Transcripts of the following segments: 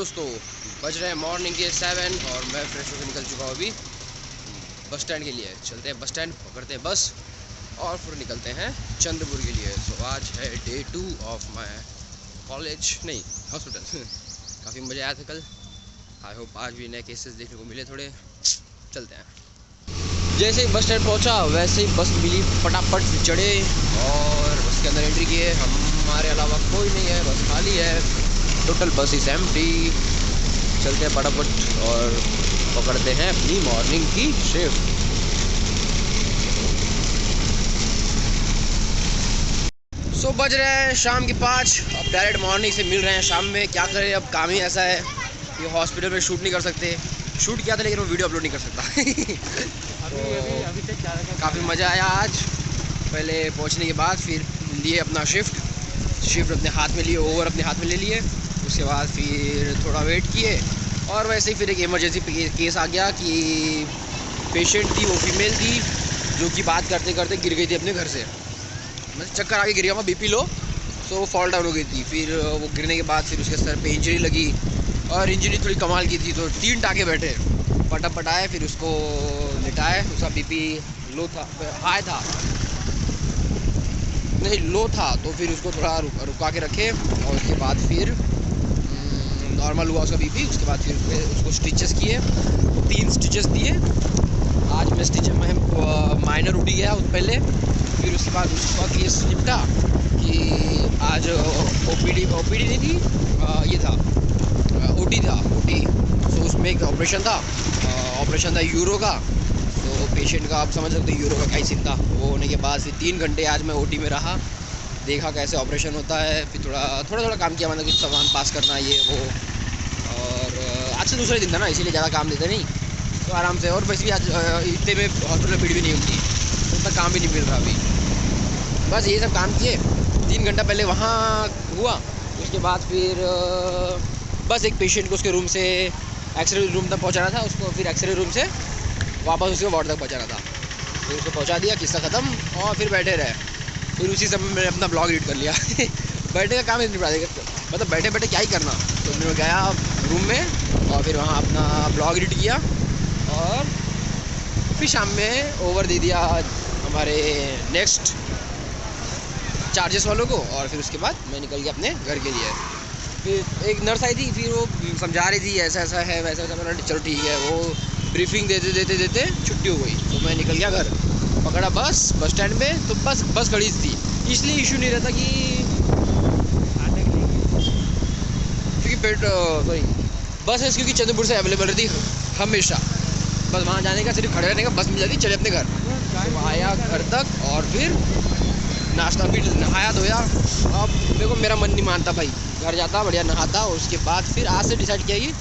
दोस्तों, बज रहे हैं मॉर्निंग के 7 और मैं फ्रेश होकर निकल चुका हूँ अभी बस स्टैंड के लिए। चलते हैं बस स्टैंड, पकड़ते हैं बस और फिर निकलते हैं चंद्रपुर के लिए। तो आज है डे 2 ऑफ माई कॉलेज, नहीं हॉस्पिटल। काफ़ी मज़ा आया था कल। आई होप आज भी नए केसेस देखने को मिले थोड़े। चलते हैं। जैसे ही बस स्टैंड पहुँचा वैसे ही बस मिली, फटाफट चढ़े और बस के अंदर एंट्री किए। हमारे अलावा कोई नहीं है, बस खाली है, टोटल बस इज एम्प्टी। चलते हैं फटाफट और पकड़ते हैं अपनी मॉर्निंग की शिफ्ट। सो बज रहे हैं शाम के 5। अब डायरेक्ट मॉर्निंग से मिल रहे हैं शाम में। क्या करें, अब काम ही ऐसा है कि हॉस्पिटल में शूट नहीं कर सकते। शूट किया था लेकिन वो वीडियो अपलोड नहीं कर सकता। तो काफ़ी मज़ा आया आज। पहले पहुंचने के बाद फिर लिए अपना शिफ्ट अपने हाथ में लिए, ओवर अपने हाथ में ले लिए। उसके बाद फिर थोड़ा वेट किए और वैसे ही फिर एक इमरजेंसी केस आ गया कि पेशेंट थी, वो फीमेल थी, जो कि बात करते करते गिर गई थी अपने घर से। मतलब चक्कर आके गिर गया, वहाँ BP लो, तो वो फॉल डाउन हो गई थी। फिर वो गिरने के बाद फिर उसके सर पे इंजरी लगी और इंजरी थोड़ी कमाल की थी, तो 3 टाँके बैठे। फटाफट आए, फिर उसको लिटाए। उसका BP लो था, हाई था नहीं, लो था, तो फिर उसको थोड़ा रुका के रखे और उसके बाद फिर नॉर्मल हुआ उसका BP। उसके बाद फिर उसको स्टिचेस किए, 3 स्टिचेस दिए। आज मैं स्टिच में माइनर उठी गया पहले। फिर उसके बाद उसका केस निपटा कि आज OPD नहीं थी, ये था OT था। तो उसमें एक ऑपरेशन था यूरो का। तो पेशेंट का आप समझ सकते हो यूरो का क्या ही सीन था। वो होने के बाद फिर 3 घंटे आज मैं OT में रहा, देखा कैसे ऑपरेशन होता है। फिर थोड़ा काम किया, मतलब कुछ सामान पास करना ये वो। और आज से दूसरे दिन था ना, इसीलिए ज़्यादा काम देते नहीं, तो आराम से। और वैसे भी आज इतने में हॉस्पिटल में भीड़ भी नहीं होती, तो उतना काम भी नहीं मिल रहा अभी। बस ये सब काम किए। 3 घंटा पहले वहाँ हुआ। उसके बाद फिर बस एक पेशेंट को उसके रूम से एक्सरे रूम तक पहुँचाना था उसको, फिर एक्सरे रूम से वापस उसके वार्ड तक पहुँचाना था। फिर उसको पहुँचा दिया, किस्सा ख़त्म। और फिर बैठे रहे। फिर उसी समय मैंने अपना ब्लॉग एडिट कर लिया। बैठे का काम ही निपटा देगा, मतलब बैठे बैठे क्या ही करना। तो मैं गया रूम में और फिर वहाँ अपना ब्लॉग एडिट किया और फिर शाम में ओवर दे दिया हमारे नेक्स्ट चार्जेस वालों को। और फिर उसके बाद मैं निकल गया अपने घर के लिए। फिर एक नर्स आई थी, फिर वो समझा रही थी ऐसा ऐसा है वैसा वैसा। मैंने चलो ठीक है। वो ब्रीफिंग देते छुट्टी हो गई, तो मैं निकल गया घर। पकड़ा बस स्टैंड में, तो बस खड़ी थी, इसलिए इशू नहीं रहता कि क्योंकि बस है, क्योंकि चंद्रपुर से अवेलेबल रहती हमेशा। बस वहाँ जाने का, सिर्फ खड़े रहने का, बस मिल जाती, चले अपने घर। तो आया घर तक और फिर नाश्ता, फिर नहाया धोया। अब मेरे को मेरा मन नहीं मानता भाई, घर जाता बढ़िया नहाता। और उसके बाद फिर आज से डिसाइड किया कि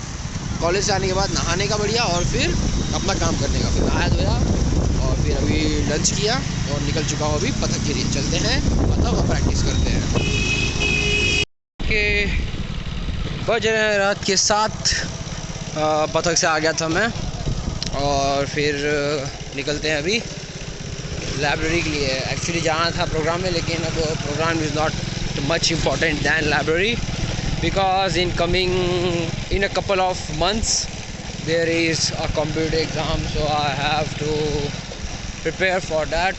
कॉलेज से आने के बाद नहाने का बढ़िया और फिर अपना काम करने का। फिर नहाया धोया और फिर अभी लंच किया और निकल चुका हूँ अभी पथक के लिए। चलते हैं पथक और प्रैक्टिस करते हैं। बज रहे हैं रात के 7। पथक से आ गया था मैं और फिर निकलते हैं अभी लाइब्रेरी के लिए। एक्चुअली जाना था प्रोग्राम में, लेकिन अब program is not much important than library, because in a couple of months there is a computer exam, so I have to prepare for that.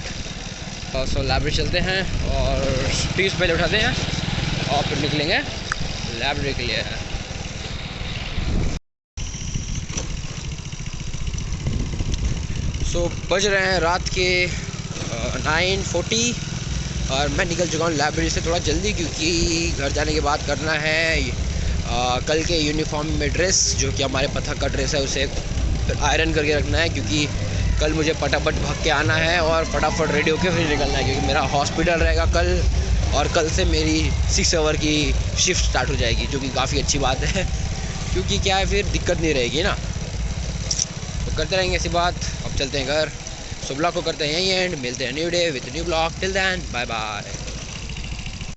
So library चलते हैं और फीस पहले उठाते हैं और फिर निकलेंगे लाइब्रेरी के लिए। सो बज रहे हैं रात के 9:40 और मैं निकल चुका हूँ लाइब्रेरी से थोड़ा जल्दी, क्योंकि घर जाने के बाद करना है कल के यूनिफॉर्म में ड्रेस, जो कि हमारे पथक का ड्रेस है, उसे आयरन करके रखना है। क्योंकि कल मुझे फटाफट भाग के आना है और फटाफट रेडी होकर फिर निकलना है, क्योंकि मेरा हॉस्पिटल रहेगा कल। और कल से मेरी 6 आवर की शिफ्ट स्टार्ट हो जाएगी, जो कि काफ़ी अच्छी बात है, क्योंकि क्या है फिर दिक्कत नहीं रहेगी ना। तो करते रहेंगे ऐसी बात। अब चलते हैं घर। सो ब्लॉग को करते हैं यहीं एंड, मिलते हैं new day with new blog. Till then bye bye.